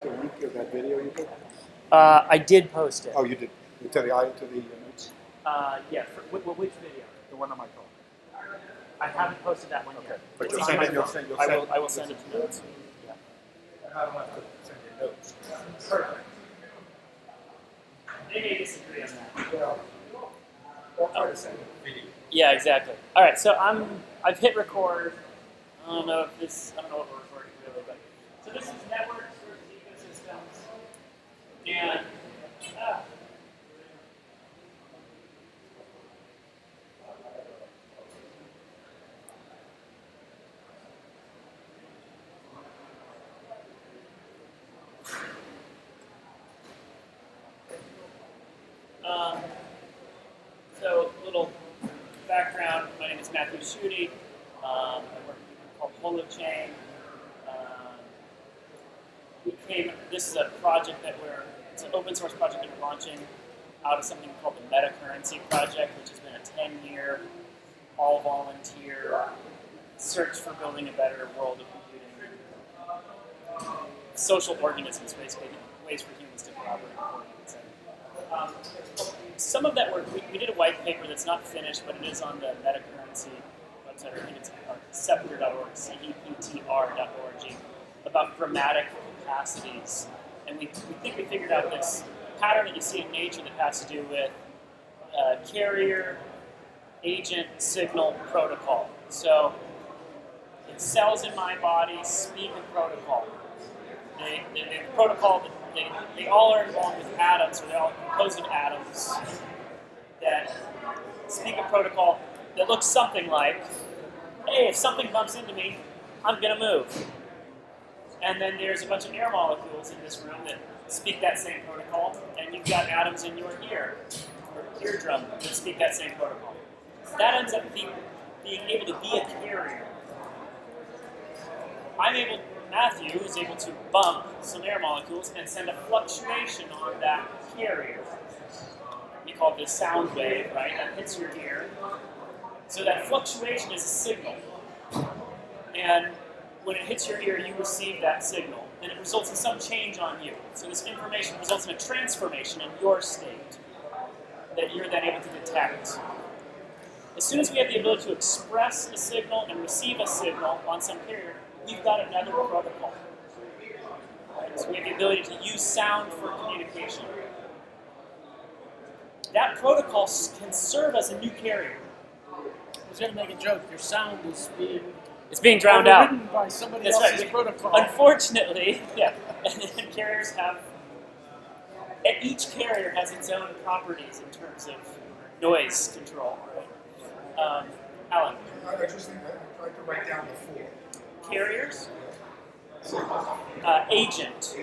The link of that video you took? I did post it. Oh, you did. To the notes? Yeah. Which video? The one on my phone. I haven't posted that one Okay. yet. But It's you'll on send my it. You'll phone. send. I will send it to notes. Yeah. I don't have to send you notes. Perfect. They may disagree on that. I'll try to send a video. Yeah, exactly. All right. So I've hit record. I don't know what we're recording really, but so this is networks versus ecosystems, and so little background. My name is Matthew Schutte. I work at a company called HoloChain. This is a project it's an open source project that we're launching out of something called the Meta Currency Project, which has been a 10-year, all volunteer search for building a better world of computing. Social organisms, basically, ways for humans to collaborate and coordinate. Some of that work, we did a white paper that's not finished, but it is on the Meta Currency website. I think it's ceptr.org, ceptr.org, about grammatic capacities. And we think we figured out this pattern that you see in nature that has to do with carrier, agent, signal, protocol. So cells in my body speak a protocol. The protocol, they all are involved with atoms, or they're all composed of atoms that speak a protocol that looks something like, hey, if something bumps into me, I'm going to move. And then there's a bunch of air molecules in this room that speak that same protocol, and you've got atoms in your ear, or eardrum, that speak that same protocol. That ends up being able to be a carrier. Matthew is able to bump some air molecules and send a fluctuation on that carrier. We call this sound wave, right? That hits your ear. So that fluctuation is a signal. And when it hits your ear, you receive that signal, and it results in some change on you. So this information results in a transformation in your state that you're then able to detect. As soon as we have the ability to express a signal and receive a signal on some carrier, we've got another protocol. Right? So we have the ability to use sound for communication. That protocol can serve as a new carrier. I was going to make a joke. Your sound is being drowned out. Overridden by somebody That's else's right. protocol. Unfortunately, yeah. And carriers each carrier has its own properties in terms of noise control. Right? Alan. Interesting. I tried to write down the four. Carriers. Agent.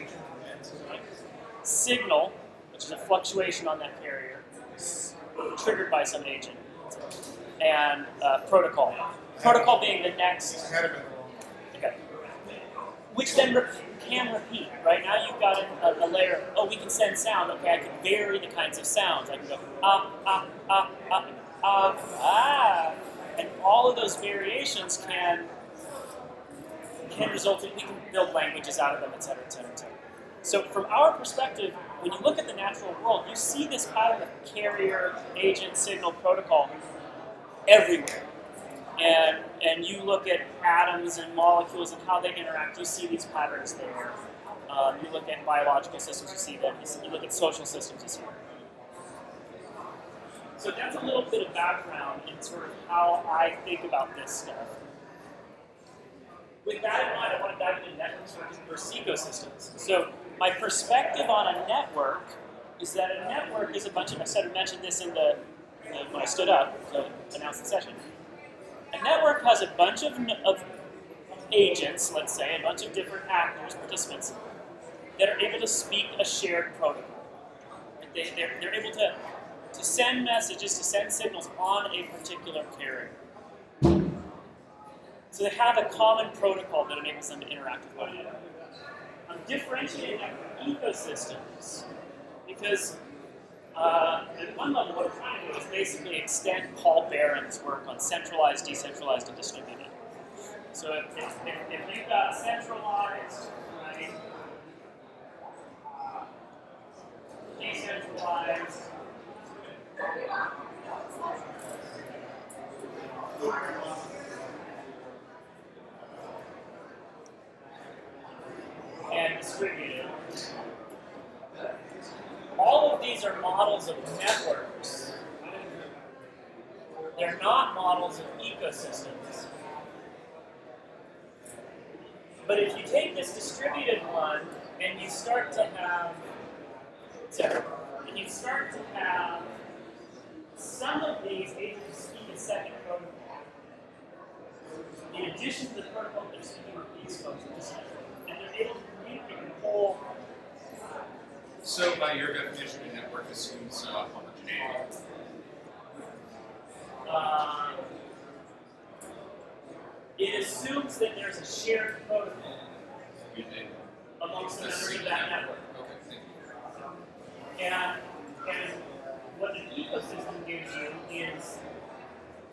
Signal, which is a fluctuation on that carrier, triggered by some agent. And protocol. Protocol being the next. I had it in the wrong. Okay. Which then can repeat, right? Now you've got a layer of, we can send sound. Okay, I can vary the kinds of sounds. I can go and all of those variations can result in, we can build languages out of them, et cetera, et cetera, et cetera. So from our perspective, when you look at the natural world, you see this pattern of carrier, agent, signal, protocol everywhere. And you look at atoms and molecules and how they interact, you see these patterns there. You look at biological systems, you see them. You look at social systems, you see them. So that's a little bit of background in sort of how I think about this stuff. With that in mind, I want to dive into networks versus ecosystems. So my perspective on a network is that a network is a bunch of, I mentioned this when I stood up to announce the session. A network has a bunch of agents, let's say, a bunch of different actors, participants, that are able to speak a shared protocol. They're able to send messages, to send signals on a particular carrier. So they have a common protocol that enables them to interact with one another. I'm differentiating that from ecosystems because at one level, what we're trying to do is basically extend Paul Barron's work on centralized, decentralized, and distributed. So if you've got centralized, right, and distributed. All of these are models of networks. They're not models of ecosystems. But if you take this distributed one and you start to have, some of these able to speak a second protocol, in addition to the protocol they're speaking with these folks in this network, and they're able to communicate the whole. So, by your definition, a network assumes homogeneity. It assumes that there's a shared protocol amongst the members of that network. Okay, thank you. And what an ecosystem gives you is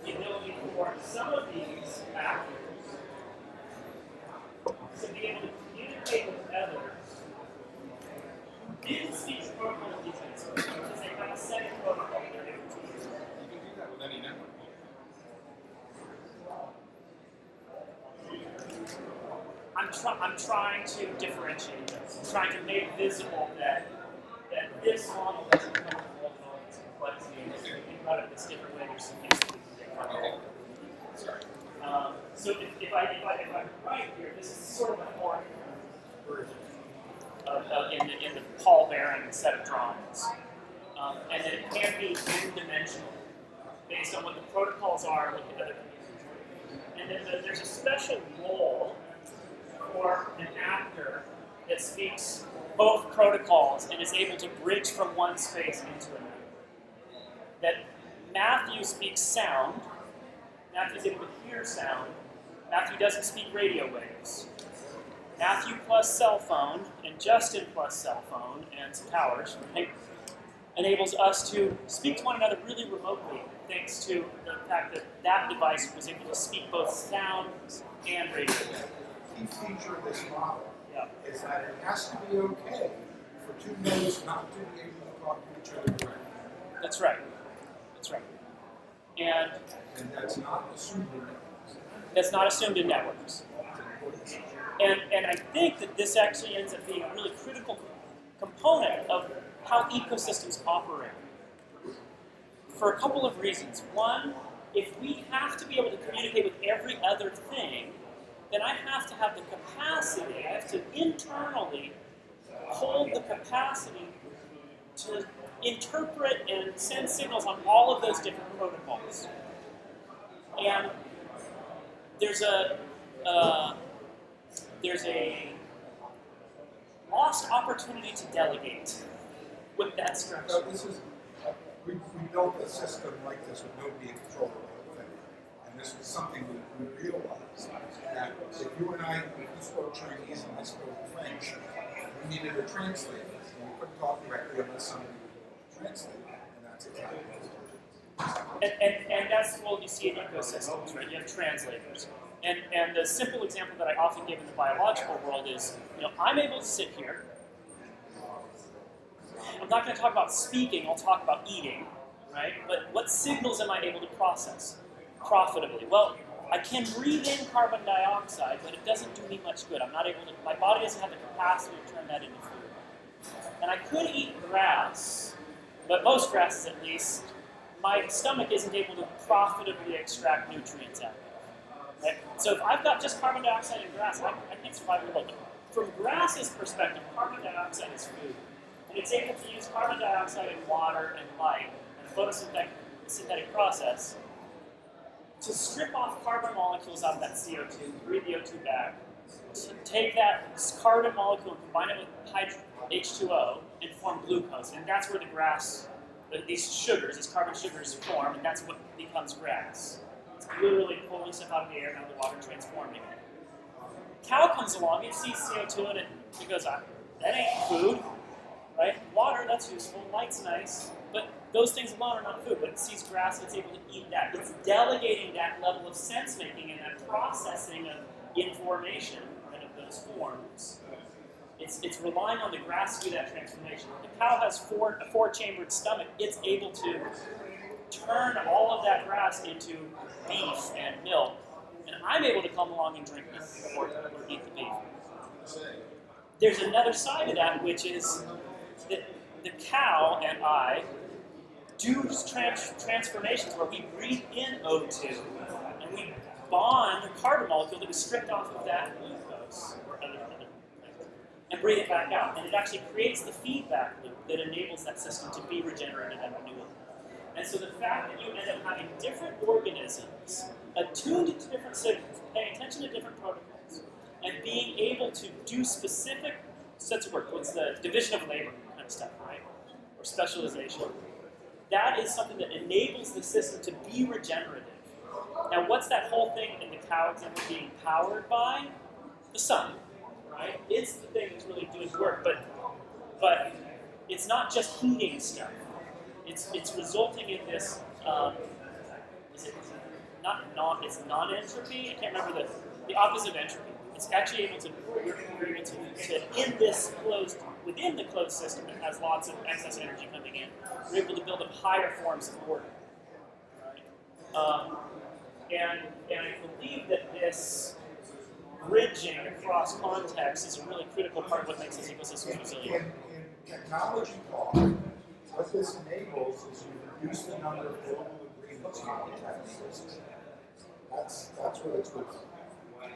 the ability for some of these actors to be able to communicate with others. Didn't speak the protocol of these things, because they have a second protocol they're able to use. You can do that with any network. I'm trying to differentiate this. I'm trying to make visible that this model doesn't come with all of its complexity, and if you think about it this different way, there's some things that we can get Okay. Sorry. So if I'm right here, this is sort of a fourth version in the Paul Barron set of drawings, and that it can be n-dimensional based on what the protocols are with the other communities. And then there's a special role for an actor that speaks both protocols and is able to bridge from one space into another. That Matthew speaks sound. Matthew's able to hear sound. Matthew doesn't speak radio waves. Matthew plus cell phone and Justin plus cell phone and some towers, right, enables us to speak to one another really remotely, thanks to the fact that that device was able to speak both sound and radio waves. Key feature of this model Yeah. is that it has to be okay for two nodes not to be able to talk to each other directly. That's right. That's right. And And that's not assumed in networks. that's not assumed in networks. And I think that this actually ends up being a really critical component of how ecosystems operate. For a couple of reasons. One, if we have to be able to communicate with every other thing, then I have to have the capacity, I have to internally hold the capacity to interpret and send signals on all of those different protocols. And there's a lost opportunity to delegate with that structure. So this is, we built a system like this with nobody in control of the whole thing. And this was something we realized, that if you and I, if you spoke Chinese and I spoke French, we needed a translator. And we couldn't talk directly unless somebody would translate. And that's exactly what it is. And that's what you see in ecosystems, right? You have translators. And the simple example that I often give in the biological world is, I'm able to sit here. I'm not going to talk about speaking, I'll talk about eating, right? But what signals am I able to process profitably? Well, I can breathe in carbon dioxide, but it doesn't do me much good. I'm not able to, my body doesn't have the capacity to turn that into food. And I could eat grass, but most grasses at least, my stomach isn't able to profitably extract nutrients out of it. Right? So if I've got just carbon dioxide and grass, I can't survive without it. From grass's perspective, carbon dioxide is food. And it's able to use carbon dioxide and water and light and a photosynthetic process to strip off carbon molecules out of that CO2, breathe the O2 back, to take that carbon molecule and combine it with H2O and form glucose. And that's where the grass, these sugars, these carbon sugars form, and that's what becomes grass. It's literally pulling stuff out of the air and out of the water, transforming it. Cow comes along, it sees CO2 and it goes, that ain't food, right? Water, that's useful, light's nice, but those things alone are not food, but it sees grass and it's able to eat that. It's delegating that level of sense-making and that processing of information, right, of those forms. It's relying on the grass to do that transformation. The cow has a four-chambered stomach. It's able to turn all of that grass into beef and milk, and I'm able to come along and drink it or eat the beef. there's another side of that, which is that the cow and I do transformations where we breathe in O2 and we bond the carbon molecule that was stripped off of that glucose or other things and breathe it back out. And it actually creates the feedback loop that enables that system to be regenerative and renewable. And so the fact that you end up having different organisms attuned to different signals, paying attention to different protocols, and being able to do specific sets of work, what's the division of labor kind of stuff, right? Or specialization. That is something that enables the system to be regenerative. Now, what's that whole thing in the cow example being powered by? The sun, right? It's the thing that's really doing the work, but it's not just heating stuff. It's resulting in this. Is it it's non-entropy? I can't remember the opposite of entropy. It's actually able to in this closed within the closed system that has lots of excess energy coming in. We're able to build up higher forms of order. Right? And I believe that this bridging across contexts is a really critical part of what makes this ecosystem resilient. In technology talk, what this enables is you reduce the number of global agreements you have to systems. That's what it's good for.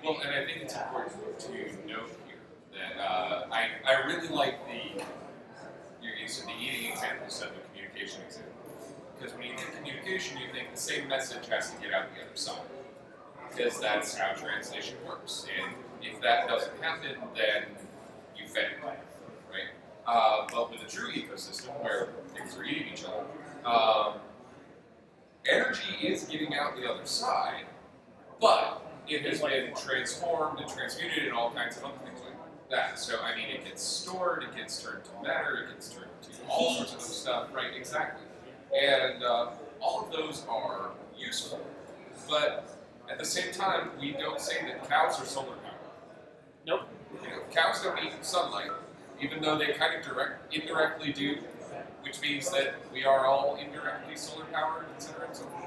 Well, and I think it's important to note here that I really like your use of the eating example instead of the communication example. Because when you think communication, you think the same message has to get out the other side. Because that's how translation works. And if that doesn't happen, then you fail, right? But with a true ecosystem where things are eating each other, energy is getting out the other side, but it has been transformed and transmuted and all kinds of other things like that. So, I mean, it gets stored, it gets turned to matter, it gets turned to all sorts of other stuff, right? Exactly. And all of those are useful. But at the same time, we don't say that cows are solar powered. Nope. You know, cows don't need sunlight, even though they kind of indirectly do, which means that we are all indirectly solar powered, etc. and so forth.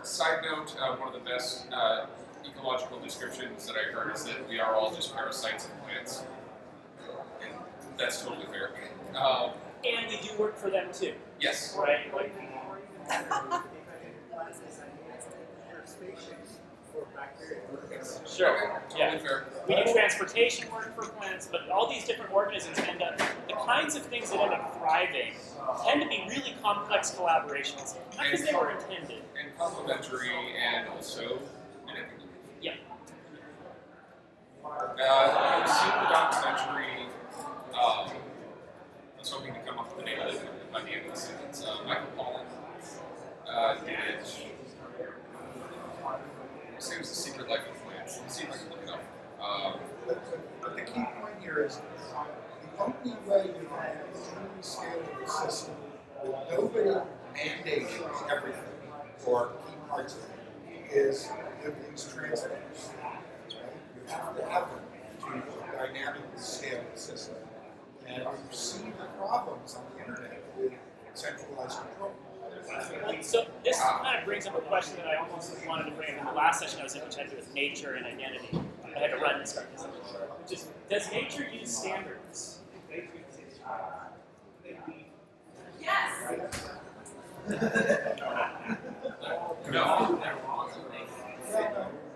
Side note, one of the best ecological descriptions that I heard is that we are all just parasites of plants. And that's totally fair. And we do work for them too. Yes. Right? Like, sure. Totally fair. We do transportation work for plants, but all these different organisms end up, the kinds of things that end up thriving tend to be really complex collaborations. Not because they were intended. And complementary and also manipulative. Yeah. I've seen the documentary, I was hoping to come up with the name of it by the end of the sentence. Michael Pollan did it. His name was The Secret Life of Plants. Let's see if I can look it up. But the key point here is the only way you can have a truly scalable system with nobody mandating everything or key parts of it is these translators. Right? You have to have them to dynamically scale the system. And you see the problems on the internet with centralized control. So this kind of brings up a question that I almost wanted to bring up in the last session I was in, which had to do with nature and identity. I had to run and start this, which is, does nature use standards? Yes.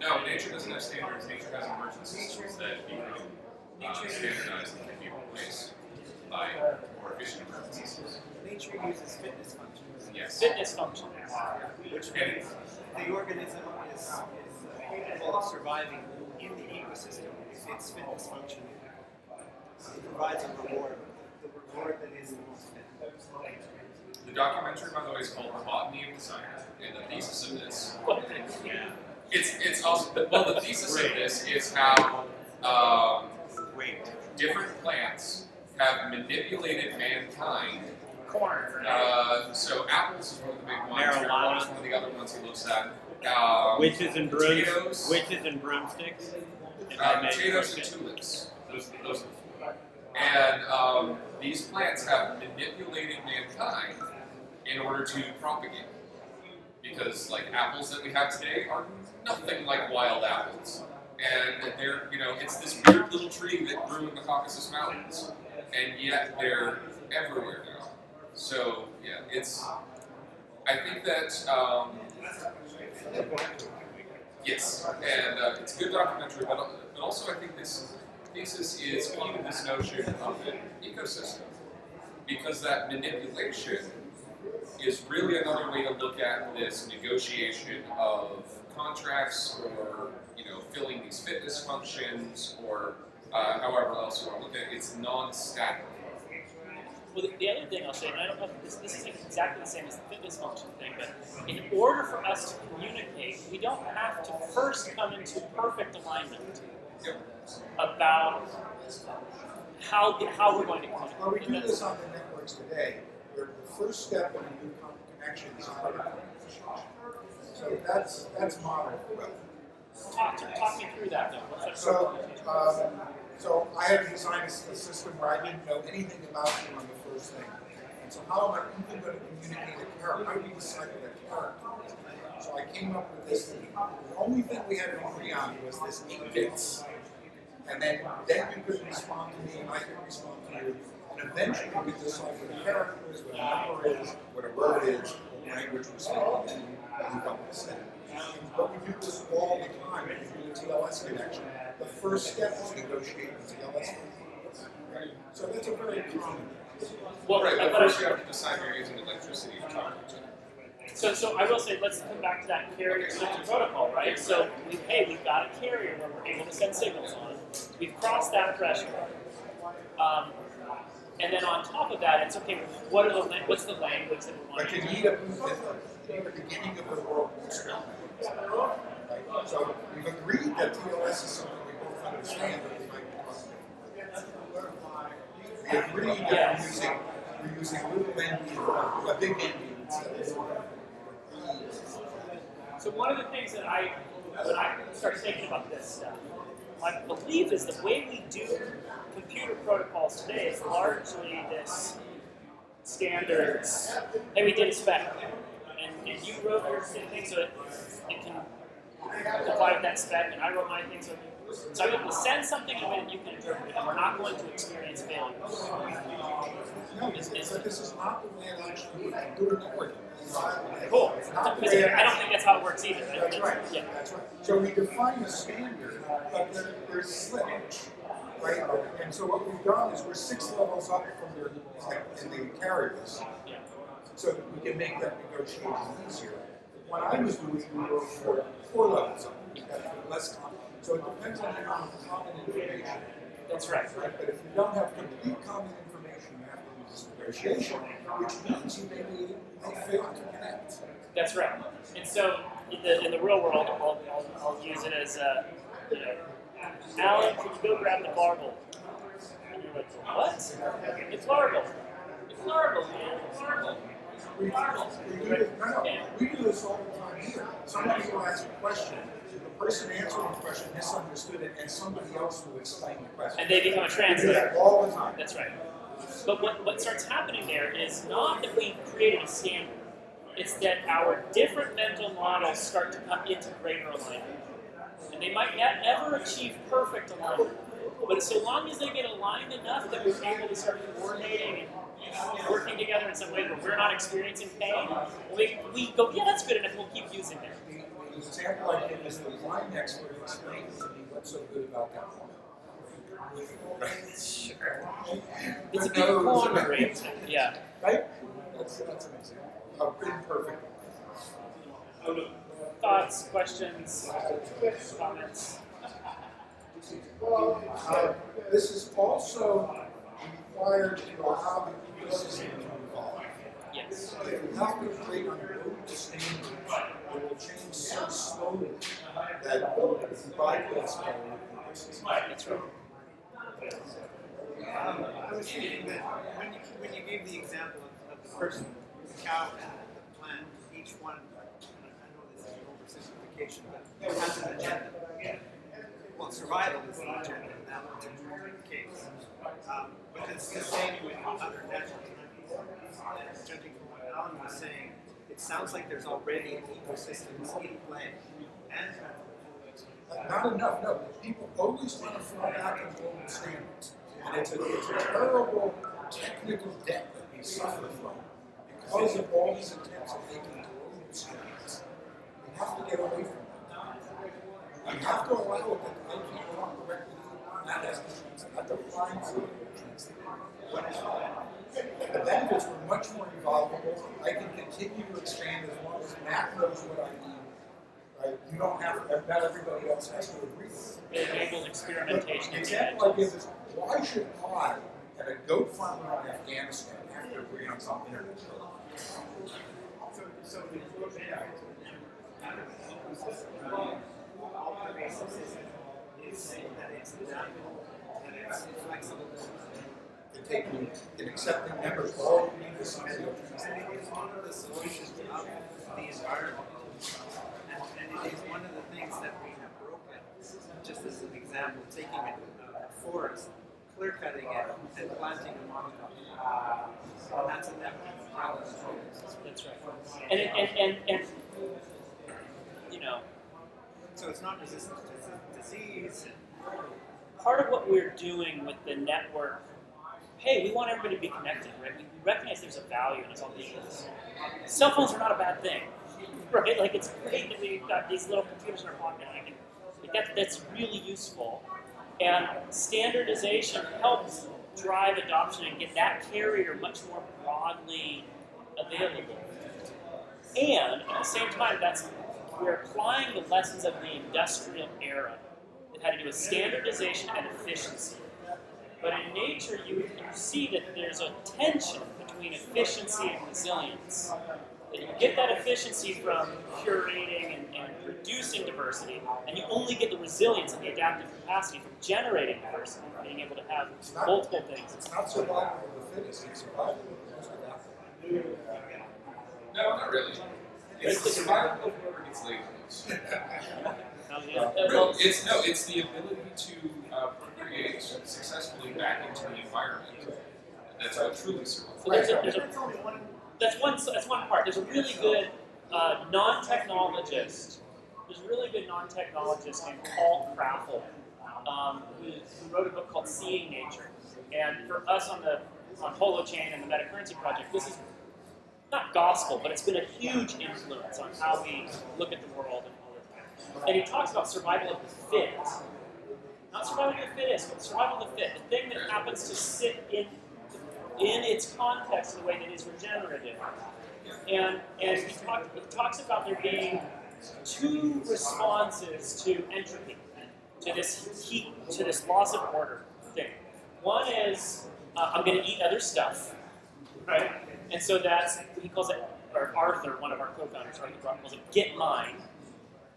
No, nature doesn't have standards. Nature has emergent systems that become standardized and can be replaced by more efficient emergent systems. Nature uses fitness functions, Yes. Fitness functions. which means the organism is capable of surviving in the ecosystem if its fitness function provides a reward, the reward that is the most fit. The documentary, by the way, is called The Botany of Design, and the thesis of this. It's awesome. Well, the thesis of this is how different plants have manipulated mankind. Corn, right? So apples is one of the big ones. Marijuana. Is one of the other ones he looks at. Witches and potatoes, broomsticks. potatoes and tulips. Those are the four. And these plants have manipulated mankind in order to propagate. Because like apples that we have today are nothing like wild apples. and they're, it's this weird little tree that grew in the Caucasus Mountains, and yet they're everywhere now. So yeah, I think that yes, and it's a good documentary, but also I think this thesis is key to this notion of an ecosystem, because that manipulation is really another way to look at this negotiation of contracts, or filling these fitness functions, or however else you want to look at it. It's non-static. Well, the other thing I'll say, and I don't know if this isn't exactly the same as the fitness function thing, but in order for us to communicate, we don't have to first come into perfect alignment about how we're going to communicate. Well, we do this on the networks today, where the first step in a new connection is protocol negotiation. So that's modeled well. Talk me through that, though. What's that So I had to design a system where I didn't know anything about you on the first thing. And so how am I even going to communicate a character? How do we decide what a character is? So I came up with this thing. The only thing we had to agree on was this 8 bits. And then you could respond to me, and I could respond to you. And eventually we could decide what a character is, what a number is, what a word is, what language we're speaking, and move on to set. But we do this all the time when we do the TLS connection. The first step is negotiating the TLS connection. So that's a very common. Well, Right, but first you have to decide you're using electricity to talk to each other. So I will say, let's come back to that carrier switching protocol, right? So we've got a carrier where we're able to send signals on. We've crossed that threshold. And then on top of that, it's okay. What's the language that we want Like to you use? need at the beginning of the world. Right? So we've agreed that TLS is something we both understand, but we might be talking. We agreed that we're using a little endian, a big endian instead of. So one of the things that when I started thinking about this stuff, my belief is the way we do computer protocols today is largely this standards. Hey, we did a spec, and you wrote your thing so it can comply with that spec, and I wrote my thing so I'm able to send something in a way that you can interpret it, and we're not going to experience failure. No, but this is not the way it actually works. Computer networking. Cool. It's not the Because way I don't think that's how it works either. That's right. Yeah. That's right. So we define a standard, but there's slippage, right? And so what we've done is we're 6 levels up from in the carriers, Yeah. so that we can make that negotiation easier. What I was doing, we were 4 levels up. Less common. So it depends on the amount of common information. That's right. Right? But if you don't have complete common information, you have to use this negotiation, which means you may fail to connect. That's right. And so in the real world, I'll use it as Alan, can you go grab the barbell? And you're like, what? It's barbell. It's barbell, man. It's barbell. We do this all the time here. Somebody will ask a question, the person answering the question misunderstood it, and somebody else will explain the question. And they become a We do translator. that all the time. That's right. But what starts happening there is not that we've created a standard. It's that our different mental models start to come into greater alignment. And they might not ever achieve perfect alignment. But so long as they get aligned enough that we're able to start coordinating and working together in some way where we're not experiencing pain, we go, yeah, that's good enough, we'll keep using that. The example I give is the wine expert explained to me what's so good about that wine. Sure. It's a good quandary. Yeah. Right? That's an example. Imperfect. Thoughts, questions, comments? This is also required to allow the ecosystem to evolve. Yes. If you have to create unbelievable standards, it will change so slowly that it will bypass our ecosystem. That's right. I was thinking that when you gave the example of the person, the cow, the plant, each one, I know this is an oversimplification, but it has an agenda. Well, survival is the agenda in that particular case. But it's the same with other natural entities. Judging from what Alan was saying, it sounds like there's already ecosystems in play. And Not enough, no. People always want to fall back on global standards. And it's a terrible technical debt that we suffer from because of all these attempts at making global standards. We have to get away from that. We have to allow it that I can talk correctly, not as not to find food. The benefits were much more evolvable. I can continue to expand as long as Matt knows what I need. Right? You don't have, not everybody else has to agree with it. It enabled experimentation. The example I give is, why should I, at a goat farmer in Afghanistan, have to agree on some internet program? So all pervasive is saying that it's adaptable, that it's flexible. To take in accepting members, all we need is somebody else. And it is one of the solutions of the environment. And it is one of the things that we have broken. Just as an example, taking a forest, clear cutting it, and planting a monocrop. And that's a net That's right. And you know, so it's not resistant to disease. part of what we're doing with the network, hey, we want everybody to be connected, right? We recognize there's a value in us all being this. Cell phones are not a bad thing, right? Like, it's great that we've got these little computers in our pocket, and that's really useful. And standardization helps drive adoption and get that carrier much more broadly available. And at the same time, we're applying the lessons of the industrial era that had to do with standardization and efficiency. But in nature, you see that there's a tension between efficiency and resilience. That you get that efficiency from curating and reducing diversity, and you only get the resilience and the adaptive capacity from generating diversity, being able to have multiple things. It's not survival of the fittest, it's survival of the most adaptable. No, not really. It's the survival of whoever gets laid the most. Really, it's the ability to procreate successfully back into the environment. That's what truly survives. So that's one part. There's a really good non-technologist. There's a really good non-technologist named Paul Kraffel, who wrote a book called Seeing Nature. And for us on Holochain and the Metacurrency Project, this is not gospel, but it's been a huge influence on how we look at the world and all of that. And he talks about survival of the fit. Not survival of the fittest, but survival of the fit. The thing that happens to sit in its context in a way that is regenerative. And he talks about there being two responses to entropy, to this heat, to this loss of order thing. One is, I'm going to eat other stuff, right? And so he calls it, or Arthur, one of our co-founders, Arthur Brock, calls it get mine.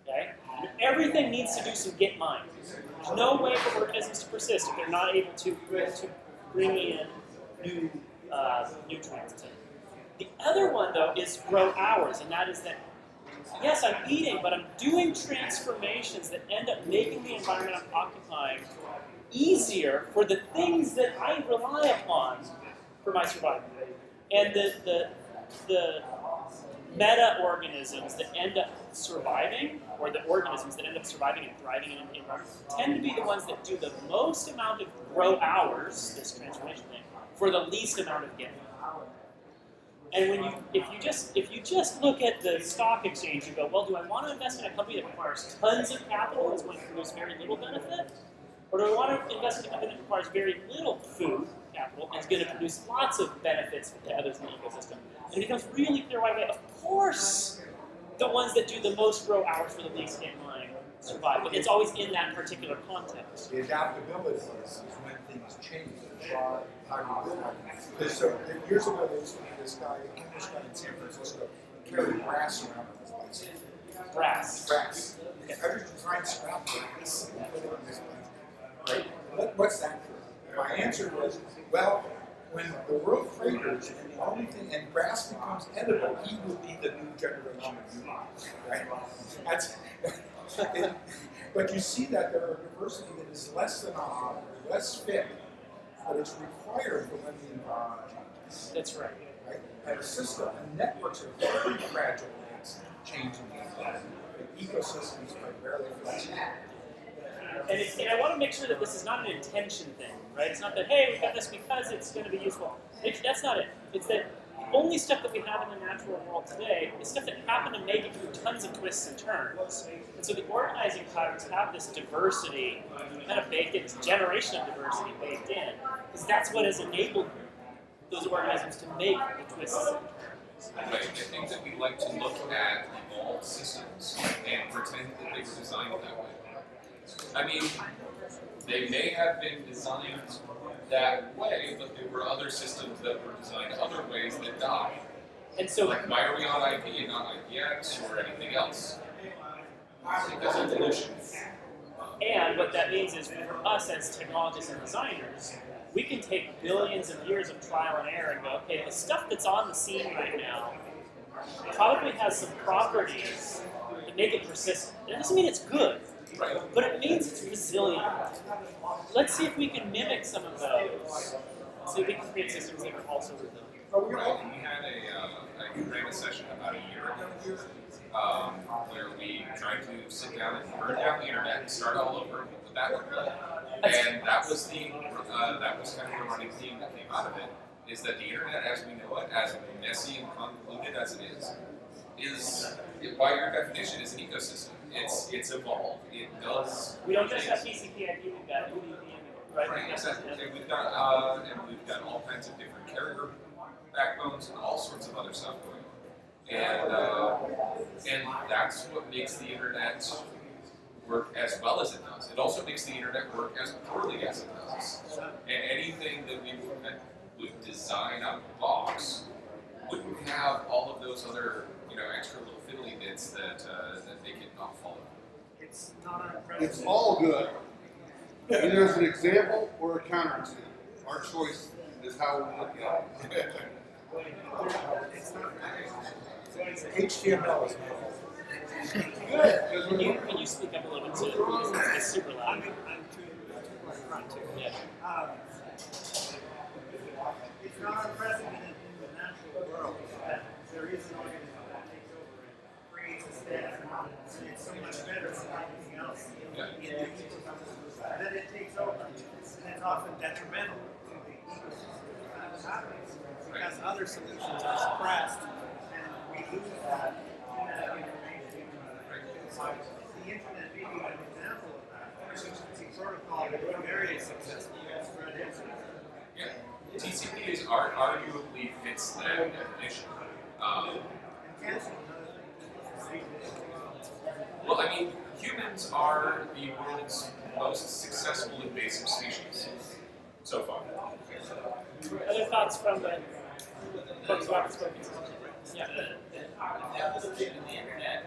Okay? And everything needs to do some get mine. There's no way for organisms to persist if they're not able to bring in new nutrients. The other one, though, is grow hours, and that is that, yes, I'm eating, but I'm doing transformations that end up making the environment I'm occupying easier for the things that I rely upon for my survival. And the meta-organisms that end up surviving, or the organisms that end up surviving and thriving in an environment, tend to be the ones that do the most amount of grow hours, this transformation thing, for the least amount of gain. And if you just look at the stock exchange, you go, well, do I want to invest in a company that requires tons of capital and is going to produce very little benefit? Or do I want to invest in a company that requires very little food capital and is going to produce lots of benefits to others in the ecosystem? And it becomes really clear right away, of course, the ones that do the most grow hours for the least in line survive. But it's always in that particular context. The adaptability is when things change. How do you live? Because so years ago, there used to be this guy, an English guy in San Francisco, who carried brass around on his bicycle. Brass. Every time scrap brass and put it on his bicycle. Right? What's that for? My answer was, well, when the world craters and the only thing, and brass becomes edible, he will be the new generation of humans. Right? That's. But you see that there are diversity that is less than optimal, less fit, but it's required for when the environment changes. That's right. Right? And a system and networks are very fragile against changing the environment. The ecosystems are barely flexible. And I want to make sure that this is not an intention thing, right? It's not that, hey, we got this because it's going to be useful. That's not it. It's that the only stuff that we have in the natural world today is stuff that happened to make it through tons of twists and turns. And so the organizing patterns have this diversity kind of baked in, this generation of diversity baked in, because that's what has enabled those organisms to make the twists and turns. Right. I think that we like to look at evolved systems and pretend that they were designed that way. I mean, they may have been designed that way, but there were other systems that were designed other ways that died. And so, Like, why are we on IP and not IPX or anything else? Because evolution. and what that means is for us as technologists and designers, we can take billions of years of trial and error and go, okay, the stuff that's on the scene right now probably has some properties that make it persistent. It doesn't mean it's good, Right. but it means it's resilient. Let's see if we can mimic some of those. So we can create systems that are also resilient. Right. We had I ran a session about a year ago where we tried to sit down and burn down the internet and start all over and what that looked like. And that was kind of the running theme that came out of it, is that the internet as we know it, as messy and convoluted as it is by your definition is an ecosystem. It's evolved. It does. We don't just have TCP/IP, we've got UDP, right? Right, exactly. And we've got all kinds of different carrier backbones and all sorts of other stuff going on. And that's what makes the internet work as well as it does. It also makes the internet work as poorly as it does. And anything that we would design out of the box wouldn't have all of those other, extra little fiddly bits that make it not follow. It's not unprecedented. It's all good. And there's an example or a counterexample. Our choice is how we look at it. It's not. HTML is Good, because Can you speak up a little bit too? Because it's super loud. I'm too front too. Yeah. It's not unprecedented in the natural world that there is an organism that takes over and creates a status, and it's so much better than anything else in the ecosystem that it takes over. And it's often detrimental to the ecosystem that is happening because other solutions are suppressed and we lose that information. So the internet being an example of that, efficiency protocol is very successful. Yeah. TCP is arguably fits that definition. Well, I mean, humans are the world's most successful invasive species so far. Other thoughts from the folks who haven't spoken? Yeah. The evolution of the internet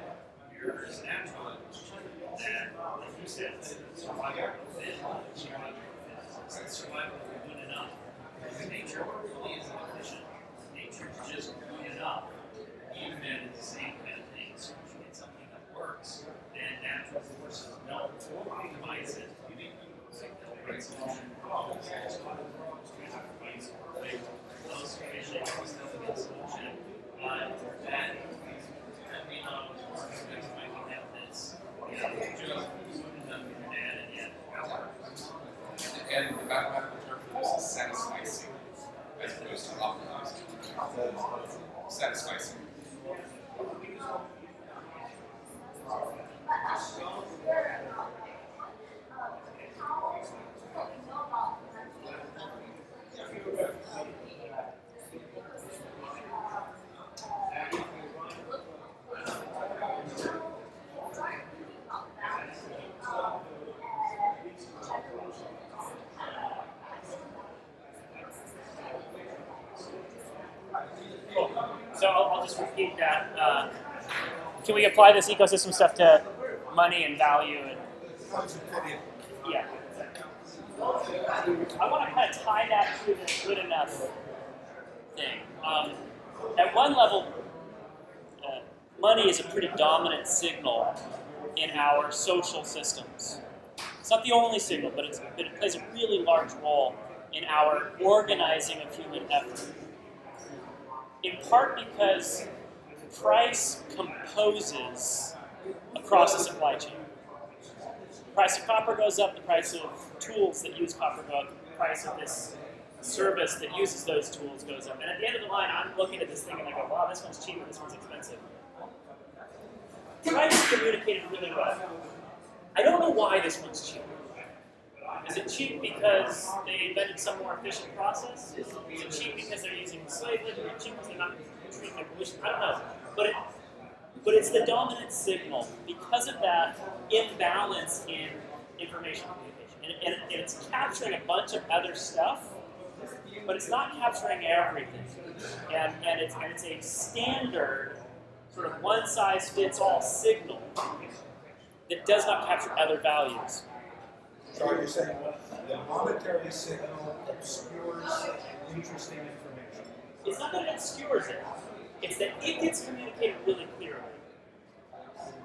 mirrors natural evolution. That, like you said, survival of the fittest. It's survival of good enough. Nature really isn't efficient. Nature's just good enough. Even then, it's the same kind of thing. So if you get something that works, then natural forces don't optimize it. You need to great solution. Sacrifice perfect. Those efficient still solution. Then we know that's why we have this. Just enough internet and yet power. And the mathematical term for this is satisficing, as opposed to optimizing. Satisficing. Cool. So I'll just repeat that. Can we apply this ecosystem stuff to money and value? And yeah. I want to kind of tie that to the good enough thing. At one level, money is a pretty dominant signal in our social systems. It's not the only signal, but it plays a really large role in our organizing of human effort. In part because price composes across the supply chain. The price of copper goes up, the price of tools that use copper go up, the price of this service that uses those tools goes up. And at the end of the line, I'm looking at this thing and I go, wow, this one's cheaper, this one's expensive. Price communicated really well. I don't know why this one's cheaper. Is it cheap because they invented some more efficient process? Is it cheap because they're using slave labor? Is it cheap because they're not treating their pollution? I don't know. But it's the dominant signal. Because of that imbalance in information communication. And it's capturing a bunch of other stuff, but it's not capturing everything. And it's a standard, sort of one-size-fits-all signal that does not capture other values. So are you saying the monetary signal obscures interesting information? It's not that it obscures it. It's that it gets communicated really clearly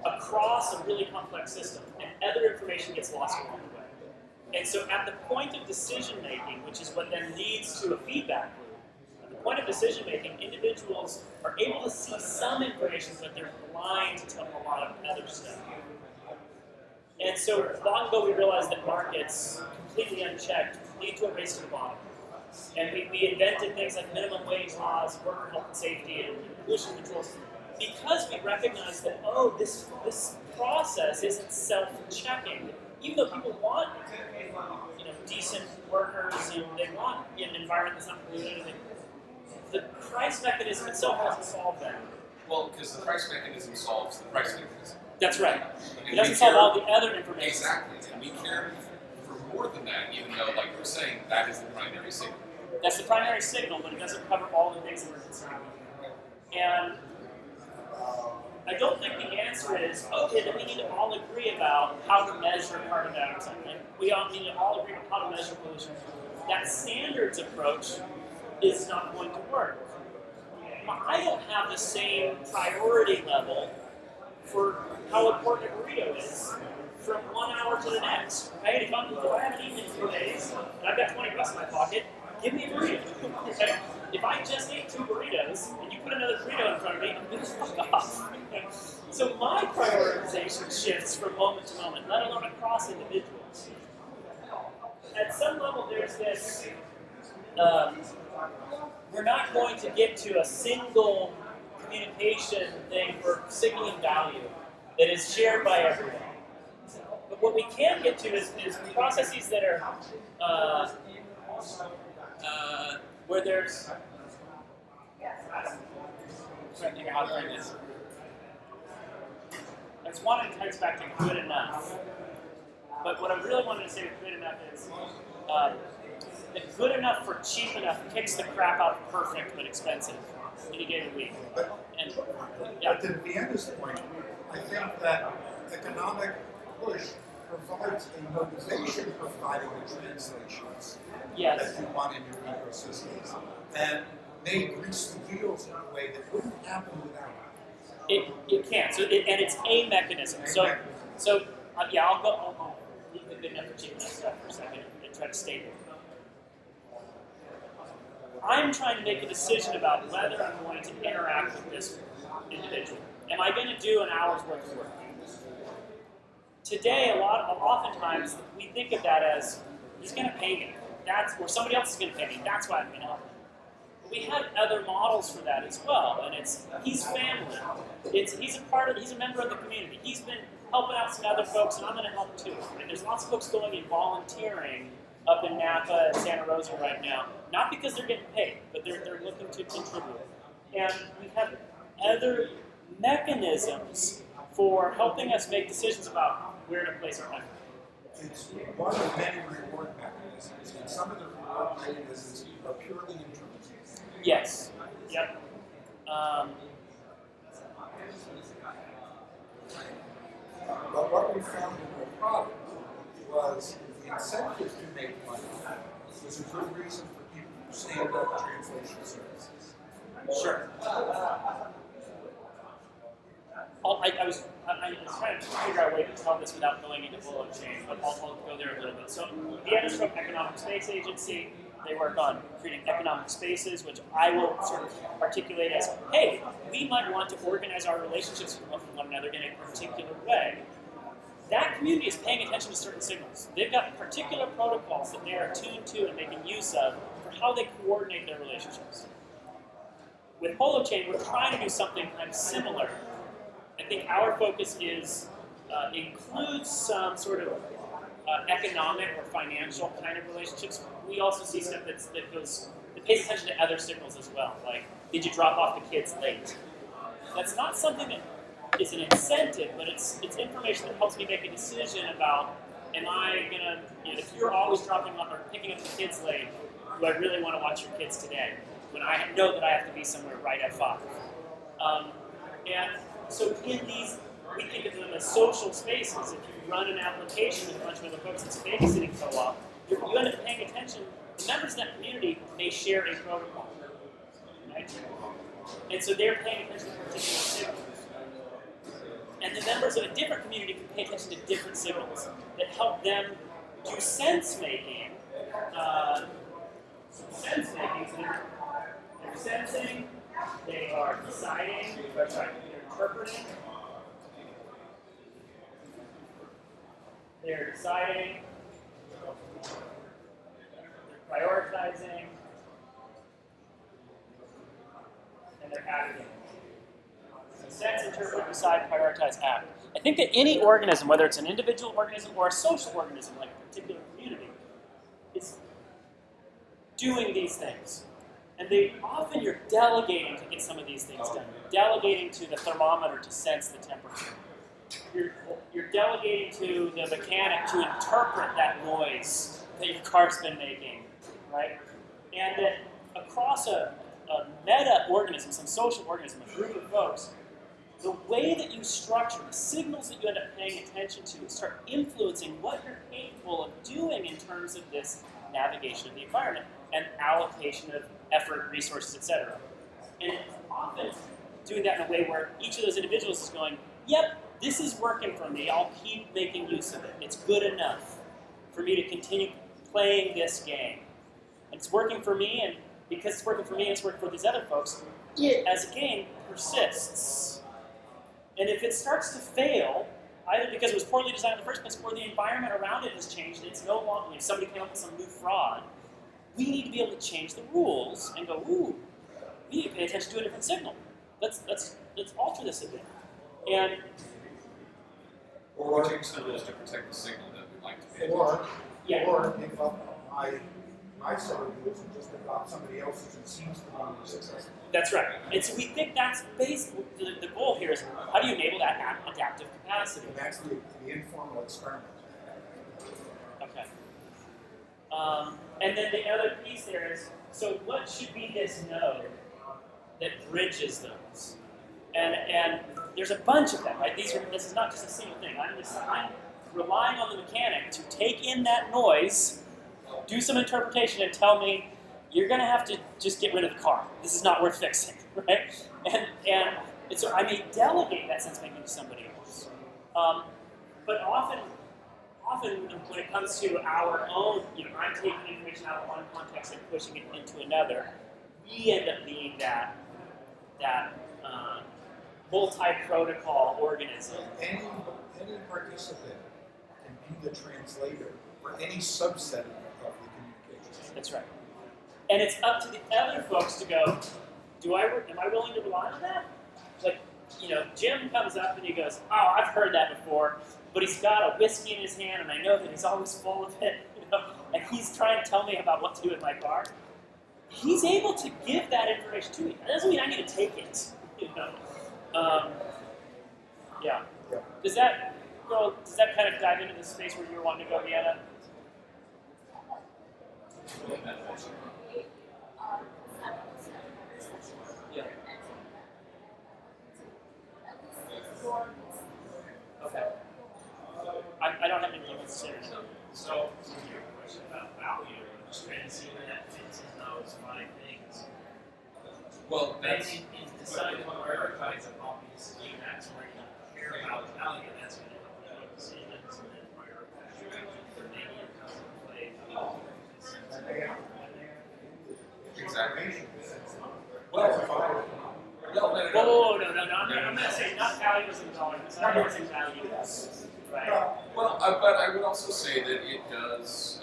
across a really complex system, and other information gets lost along the way. And so at the point of decision making, which is what then leads to a feedback loop, at the point of decision making, individuals are able to see some information, but they're blind to a lot of other stuff. And so long ago we realized that markets, completely unchecked, lead to a race to the bottom. And we invented things like minimum wage laws, worker health and safety, and pollution controls, because we recognized that, oh, this process isn't self-checking. Even though people want, decent workers, they want an environment that's not polluted, the price mechanism itself doesn't solve that. Well, because the price mechanism solves the price mechanism. That's right. And It doesn't we solve care- all the other information. Exactly, and we care for more than that, even though, like you were saying, that is the primary signal. That's the primary signal, but it doesn't cover all the things that we're concerned with. And I don't think the answer is, okay, then we need to all agree about how to measure carbon dioxide. And we all need to all agree on how to measure pollution. That standards approach is not going to work. I don't have the same priority level for how important a burrito is from 1 hour to the next, right? If I haven't eaten in 2 days and I've got 20 bucks in my pocket, give me a burrito. Okay? If I just ate 2 burritos and you put another burrito in front of me, I'm going to fuck off. So my prioritization shifts from moment to moment, let alone across individuals. At some level, there's this, we're not going to get to a single communication thing for signaling value that is shared by everyone. But what we can get to is processes that are where there's how to frame this. There's one that ties back to good enough. But what I really wanted to say with good enough is that good enough for cheap enough kicks the crap out of perfect but expensive any given week. And But to Deanna's point, I think that economic push provides a motivation for finding the translations yes. that you want in your ecosystems, and they grease the wheels in a way that wouldn't happen without it. It can. So and it's a mechanism. So I'll leave the good enough for cheap enough stuff for a second and try to state it. I'm trying to make a decision about whether I'm going to interact with this individual. Am I going to do an hour's worth of work? Today, oftentimes, we think of that as, he's going to pay me. Or somebody else is going to pay me. That's why I'm going to help him. But we have other models for that as well, and he's family. He's a member of the community. He's been helping out some other folks, and I'm going to help too. And there's lots of folks going and volunteering up in Napa and Santa Rosa right now, not because they're getting paid, but they're looking to contribute. And we have other mechanisms for helping us make decisions about where to place our effort. It's one of many reward mechanisms, and some of the reward mechanisms are purely intrinsic. Yes. Yep. But what we found in the product was the incentive to make money was a good reason for people to stand up translation services. Sure. I was trying to figure out a way to tell this without going into bullet chain, but I'll go there a little bit. So the Endoscope Economic Space Agency, they work on creating economic spaces, which I will sort of articulate as, hey, we might want to organize our relationships with one another in a particular way. that community is paying attention to certain signals. They've got particular protocols that they are attuned to and making use of for how they coordinate their relationships. With Holochain, we're trying to do something kind of similar. I think our focus is includes some sort of economic or financial kind of relationships. We also see stuff that pays attention to other signals as well, like did you drop off the kids late? That's not something that is an incentive, but it's information that helps me make a decision about, am I gonna, if you're always dropping off or picking up the kids late, do I really want to watch your kids today when I know that I have to be somewhere right at 5? And so in these, we think of them as social spaces. If you run an application with a bunch of other folks, it's a babysitting co-op, you end up paying attention. The members of that community may share a protocol, right? And so they're paying attention to particular signals. And the members of a different community can pay attention to different signals that help them do sense making. So they're sensing, they are deciding, they're interpreting, they're deciding, they're prioritizing, and they're acting. So sense, interpret, decide, prioritize, act. I think that any organism, whether it's an individual organism or a social organism, like a particular community, is doing these things. And often you're delegating to get some of these things done. You're delegating to the thermometer to sense the temperature. You're delegating to the mechanic to interpret that noise that your car's been making, right? And that across a meta-organism, some social organism, a group of folks, the way that you structure, the signals that you end up paying attention to start influencing what you're capable of doing in terms of this navigation of the environment and allocation of effort, resources, etc. And it's often doing that in a way where each of those individuals is going, yep, this is working for me, I'll keep making use of it. It's good enough for me to continue playing this game. And it's working for me, and because it's working for me and it's working for these other folks, it, as a game, persists. And if it starts to fail, either because it was poorly designed in the first place or the environment around it has changed, it's no longer, if somebody came up with some new fraud, we need to be able to change the rules and go, ooh, we need to pay attention to a different signal. Let's alter this a bit. And Or we change some rules to protect the signal that we'd like to pay Or attention give up my set of rules and just adopt somebody else's and seems to be more successful. that's right. And so we think that's basically the goal here is how do you enable that adaptive capacity? And that's the informal experiment. Okay. And then the other piece there is, so what should be this node that bridges those? And there's a bunch of them, right? This is not just a single thing. I'm relying on the mechanic to take in that noise, do some interpretation, and tell me, you're going to have to just get rid of the car. This is not worth fixing, right? And so I may delegate that sense making to somebody else. But often when it comes to our own, I'm taking information out of one context and pushing it into another, we end up being that multi-protocol organism. Any participant can be the translator for any subset of the communication. That's right. And it's up to the other folks to go, am I willing to rely on that? Like, Jim comes up and he goes, oh, I've heard that before, but he's got a whiskey in his hand and I know that he's always full of it, and he's trying to tell me about what to do with my car. He's able to give that information to me. That doesn't mean I need to take it, Yeah. Does that kind of dive into the space where you were wanting to go, Deanna? Yeah. Okay. I don't have anything else to say. So your question about value, just trying to see where that fits in those 5 things. Well, that's In deciding to prioritize, obviously, that's where you care about value, that's going to help you make decisions and then prioritize your action. For maybe your cousin play exactly. Whoa, no, I'm not saying not values and dollars. I'm not saying values. right? Well, but I would also say that it does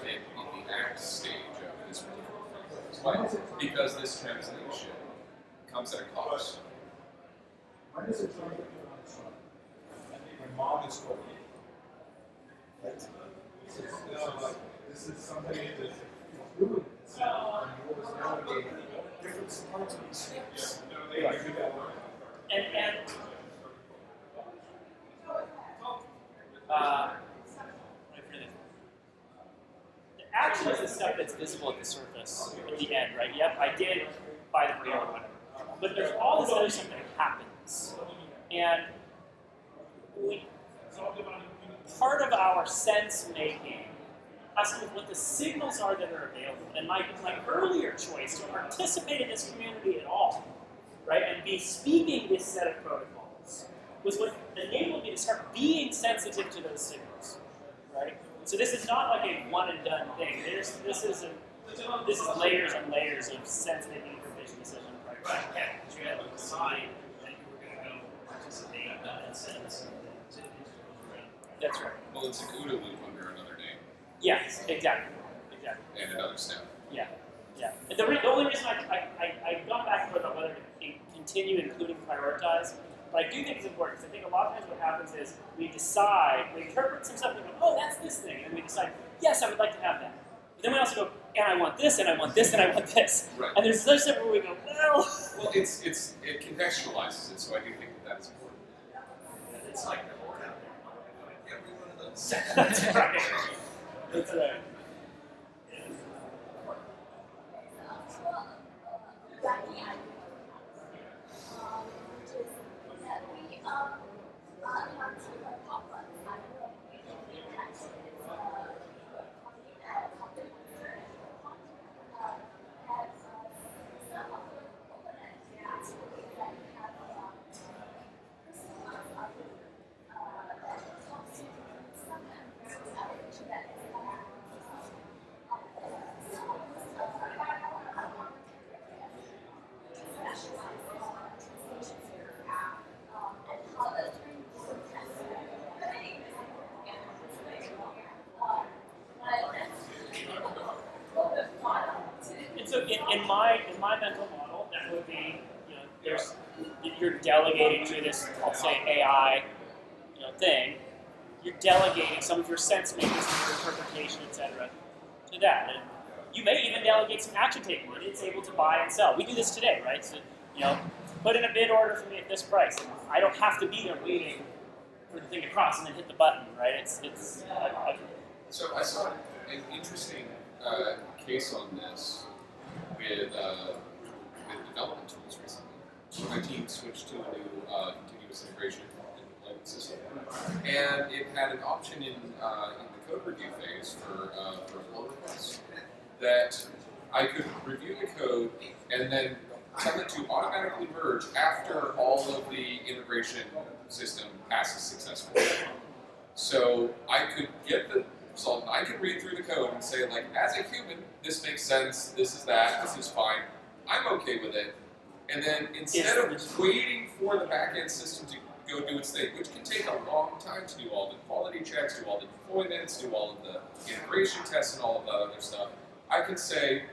fit in the act stage of this particular framework as well, because this translation comes at a cost. When is it time to put on something? My mom is told me. Right? This is somebody that is doing this, and you was navigating different parts of the steps. Right. And the action is the stuff that's visible at the surface at the end, right? Yep, I did buy the real one. But there's all this other stuff that happens. And part of our sense making has to do with what the signals are that are available. And my earlier choice to participate in this community at all, right, and be speaking this set of protocols was what enabled me to start being sensitive to those signals, right? So this is not like a one and done thing. This is layers and layers of sense making and provision decision. Right, yeah, because you had to decide that you were going to go participate in that sense. That's right. Well, it's a CUDA loop under another name Yes, exactly. and another step. Yeah. And the only reason I gone back and forth about whether to continue including prioritize, but I do think it's important because I think a lot of times what happens is we interpret some stuff and we go, oh, that's this thing, and we decide, yes, I would like to have that. But then we also go, and I want this, and I want this, and I want this. Right. And there's other stuff where we go, well. Well, it contextualizes it, so I do think that is important. It's like the whole every one of those. That's right. That's right. And so in my mental model, that would be, you're delegating to this, I'll say AI, thing. You're delegating some of your sense making, some of your interpretation, etc., to that. And you may even delegate some action taking. It's able to buy and sell. We do this today, right? So, put in a bid order for me at this price. And I don't have to be there waiting for the thing to cross and then hit the button, right? So I saw an interesting case on this with development tools recently. My team switched to a new continuous integration and deployment system, and it had an option in the code review phase for pull requests that I could review the code and then tell it to automatically merge after all of the integration system passes successfully. So I could get the result, and I could read through the code and say, like, as a human, this makes sense, this is that, this is fine, I'm okay with it. And then instead of waiting for the back-end system to go do its thing, which can take a long time to do all the quality checks, do all the deployments, do all of the integration tests and all of that other stuff, I can say,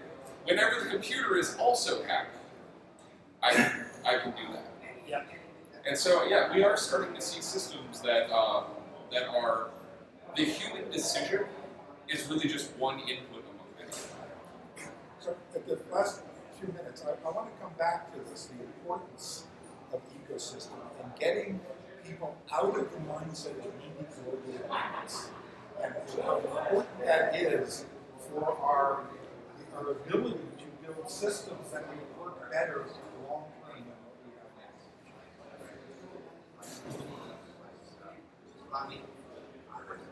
whenever the computer is also happy, I can do that. Yep. And so, yeah, we are starting to see systems that are, the human decision is really just one input among many. So at the last few minutes, I want to come back to this, the importance of the ecosystem and getting people out of the mindset of needing global agreements, and how important that is for our ability to build systems that will work better long term than what we have now.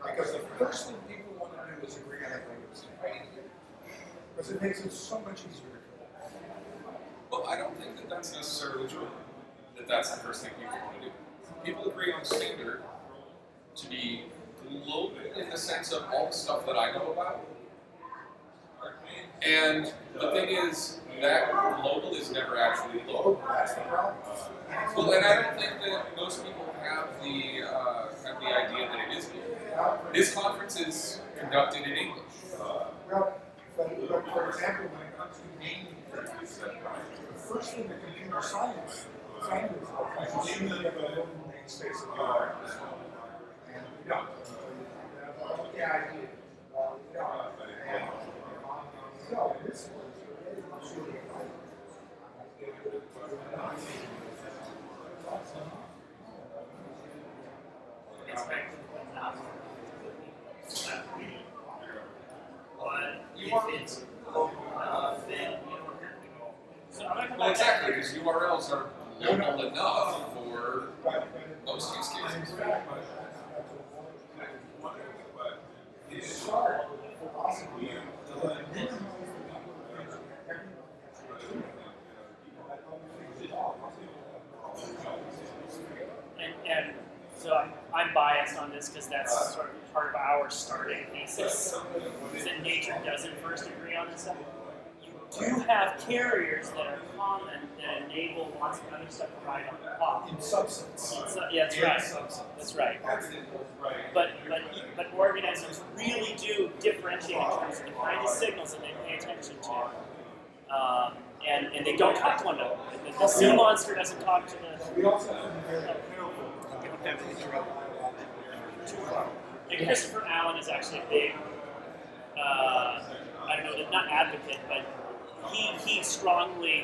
Because the first thing people want to do is agree on agreements. Because it makes it so much easier to go. Well, I don't think that that's necessarily true, that that's the first thing people want to do. People agree on standard to be global in the sense of all the stuff that I know about. And the thing is, that global is never actually global. That's the problem. Well, and I don't think that most people have the idea that it is here. This conference is conducted in English. Well, but for example, when it comes to naming things, the first thing the computer science is you need a local namespace of the art. And we don't. The idea. And so this was really But if it's local enough, then you don't have to go. So I'm gonna come Well, back. exactly, because URLs are local enough for most use cases. And so I'm biased on this because that's sort of part of our starting thesis, is that nature doesn't first agree on this stuff. You do have carriers that are common that enable lots of other stuff to ride on the top. in substance. Yeah, that's right. Substance. That's right. That's But organisms really do differentiate in terms of the kind of signals that they pay attention to. And they don't talk to one another. The sea monster doesn't talk to the. we also have to be very careful. And Christopher Allen is actually a big, I don't know, not advocate, but he strongly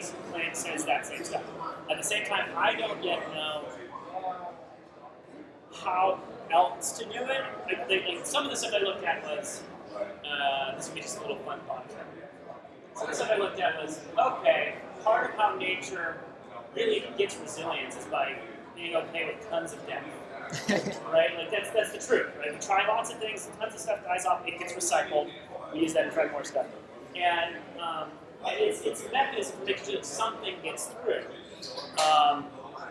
says that same stuff. At the same time, I don't yet know how else to do it. Like some of the stuff I looked at was, this would be just a little fun thought. Some of the stuff I looked at was, okay, part of how nature really gets resilience is by being okay with tons of death. Right? Like that's the truth, right? We try lots of things, tons of stuff dies off, it gets recycled, we use that to try more stuff. And it's a mechanism to make sure that something gets through.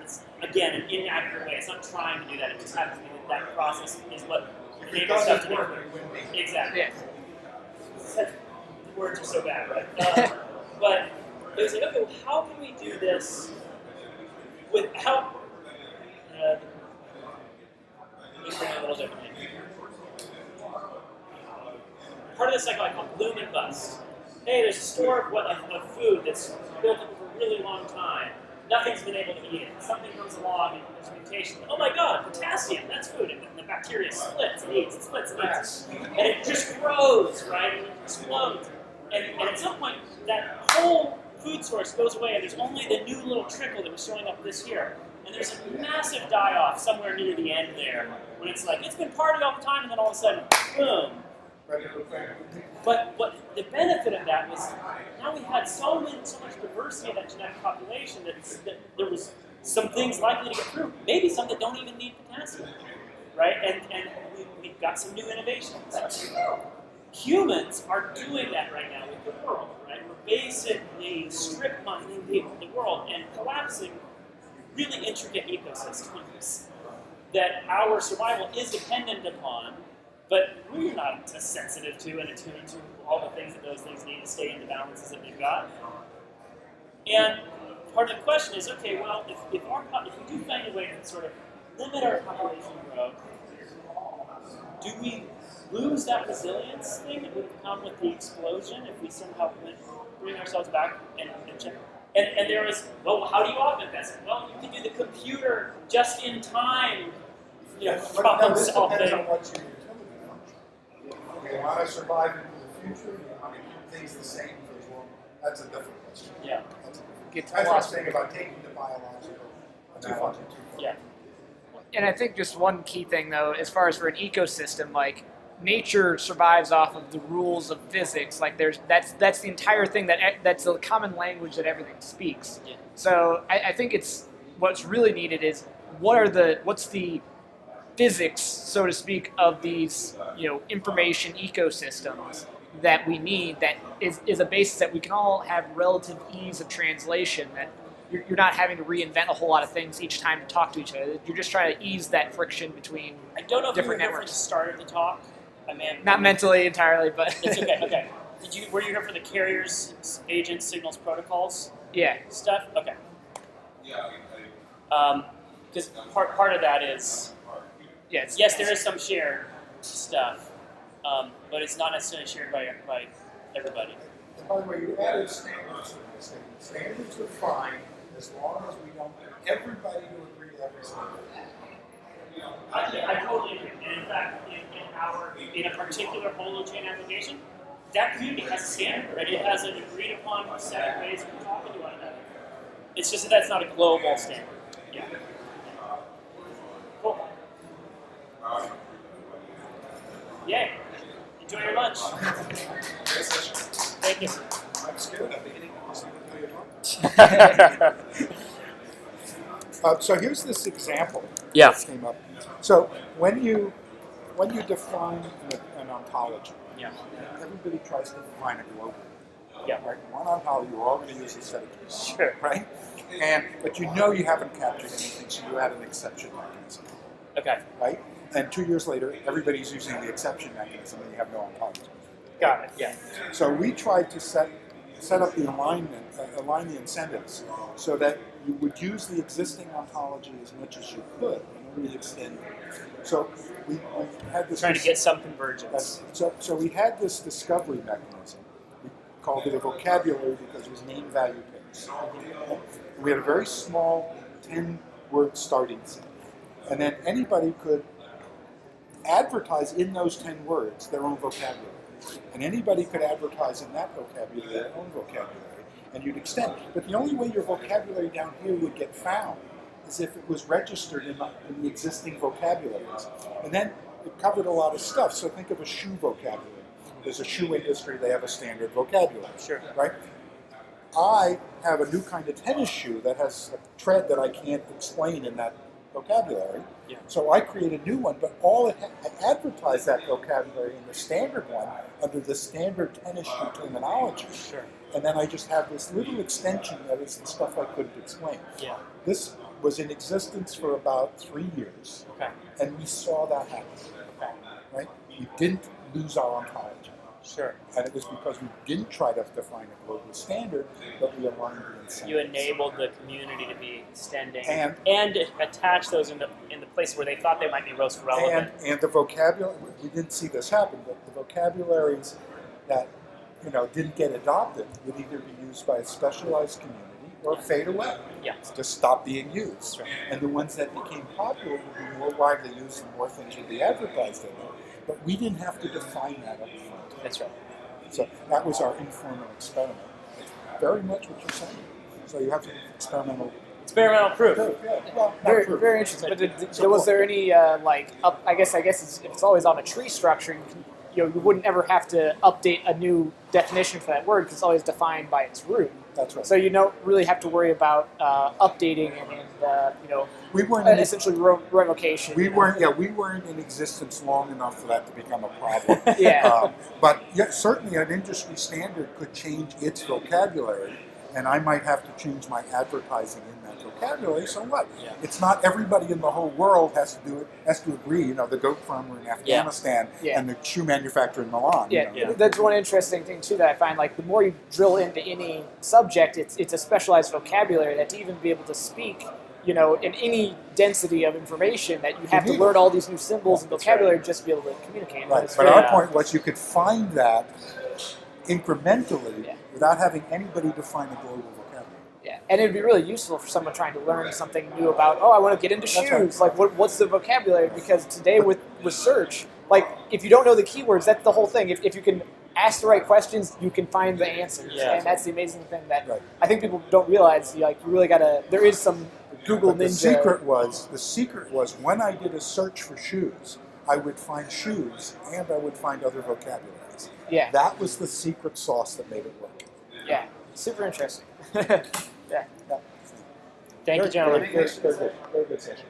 It's, again, an inaccurate way. It's not trying to do that, it just happens to be that process is what enables stuff to do. Exactly. Yeah. The words are so bad, right? But it was like, okay, well, how can we do this without a little differently. Part of the cycle I call bloom and bust. Hey, there's a store of food that's built up for a really long time. Nothing's been able to eat it. Something comes along and there's a mutation. Oh my God, potassium, that's food. And the bacteria splits and eats and splits and eats. And it just grows, right? And it explodes. And at some point, that whole food source goes away and there's only the new little trickle that was showing up this year. And there's a massive die-off somewhere near the end there, when it's like, it's been party all the time, and then all of a sudden, boom. But what the benefit of that was, now we had so much diversity of that genetic population that there was some things likely to get through, maybe some that don't even need potassium, right? And we've got some new innovations. Humans are doing that right now with the world, right? We're basically strip mining the world and collapsing really intricate ecosystems that our survival is dependent upon, but we're not as sensitive to and attuned to all the things that those things need to stay in the balances that they've got. And part of the question is, okay, well, if we do find a way to sort of limit our population growth, do we lose that resilience thing that would come with the explosion if we somehow bring ourselves back and check? And there was, well, how do you augment this? Well, you can do the computer just in time, problem solving. This depends on what's your utility function. You want to survive into the future, you want to keep things the same for as long. That's a different question. Yeah. That's what I'm saying about taking the biological analogy too far. Yeah. And I think just one key thing, though, as far as for an ecosystem, like nature survives off of the rules of physics. Like that's the entire thing that's the common language that everything speaks. Yeah. So I think what's really needed is what's the physics, so to speak, of these information ecosystems that we need that is a basis that we can all have relative ease of translation, that you're not having to reinvent a whole lot of things each time to talk to each other. You're just trying to ease that friction between I don't know if you were different here for the networks. start of the talk. I mean, Not mentally entirely, but it's okay. Okay. Were you here for the carriers, agents, signals, protocols yeah. stuff? Okay. Yeah, because part of that is Yes. yes, there is some shared stuff, but it's not necessarily shared by everybody. And by the way, you added standards to this thing. Standards are fine as long as we don't get everybody to agree to every standard. I totally agree. And in fact, in a particular holochain application, that community has a standard, right? It has an agreed upon set of ways of talking to one another. It's just that that's not a global standard. Yeah. Cool. Yay. Enjoy your lunch. Thank you. I'm scared. I'm beginning to listen to you talk. So here's this example Yeah. that came up. So when you define an ontology, Yeah. everybody tries to define it globally. Yeah. Right? One ontology, we're all going to use a set of keys. Sure. Right? But you haven't captured anything, so you add an exception mechanism. Okay. Right? And 2 years later, everybody's using the exception mechanism, and you have no ontology. Got it. Yeah. So we tried to set up the align the incentives so that you would use the existing ontology as much as you could and only extend it. So we had this Trying to get some convergence. So we had this discovery mechanism. We called it a vocabulary because it was name value pairs. We had a very small 10-word starting set. And then anybody could advertise in those 10 words their own vocabulary. And anybody could advertise in that vocabulary their own vocabulary, and you'd extend. But the only way your vocabulary down here would get found is if it was registered in the existing vocabularies. And then it covered a lot of stuff. So think of a shoe vocabulary. There's a shoe industry, they have a standard vocabulary. Sure. Right? I have a new kind of tennis shoe that has a tread that I can't explain in that vocabulary. Yeah. So I create a new one, but I advertise that vocabulary in the standard one under the standard tennis shoe terminology. Sure. And then I just have this little extension that is the stuff I couldn't explain. Yeah. This was in existence for about 3 years, Okay. and we saw that happen. Okay. Right? We didn't lose our ontology. Sure. And it was because we didn't try to define a global standard, but we aligned the incentives. You enabled the community to be extending And attach those in the place where they thought they might be most relevant. And the vocabulary, we didn't see this happen, but the vocabularies that didn't get adopted would either be used by a specialized community or fade away. Yeah. Just stop being used. Right. And the ones that became popular would be more widely used and more things would be advertised in them. But we didn't have to define that up front. That's right. So that was our informal experiment. It's very much what you're saying. So you have to experimental Experimental proof. Yeah. Well, not Very, proof. very interesting. But was there any I guess it's always on a tree structure. You wouldn't ever have to update a new definition for that word because it's always defined by its root. That's right. So you don't really have to worry about updating and we weren't essentially revocation. We weren't in existence long enough for that to become a problem. Yeah. But certainly an industry standard could change its vocabulary, and I might have to change my advertising in that vocabulary. So what? Yeah. It's not everybody in the whole world has to do it. Has to agree. The goat farmer in Afghanistan and the shoe manufacturer in Milan. Yeah, that's one interesting thing too that I find. Like the more you drill into any subject, it's a specialized vocabulary that to even be able to speak, in any density of information, that you have to learn all these new symbols and vocabulary just to be able to communicate. Right. But our point was you could find that incrementally without having anybody define a global vocabulary. Yeah, and it'd be really useful for someone trying to learn something new about. Oh, I want to get into shoes. That's Like, what's the vocabulary? Because today with search, like if you don't know the keywords, that's the whole thing. If you can ask the right questions, you can find the answers. Yeah. And that's the amazing thing that Right. I think people don't realize. You really gotta. There is some Google But the Ninja. secret was when I did a search for shoes, I would find shoes and I would find other vocabularies. Yeah. That was the secret sauce that made it work. Yeah, super interesting. yeah. Thank you, gentlemen. Very good session.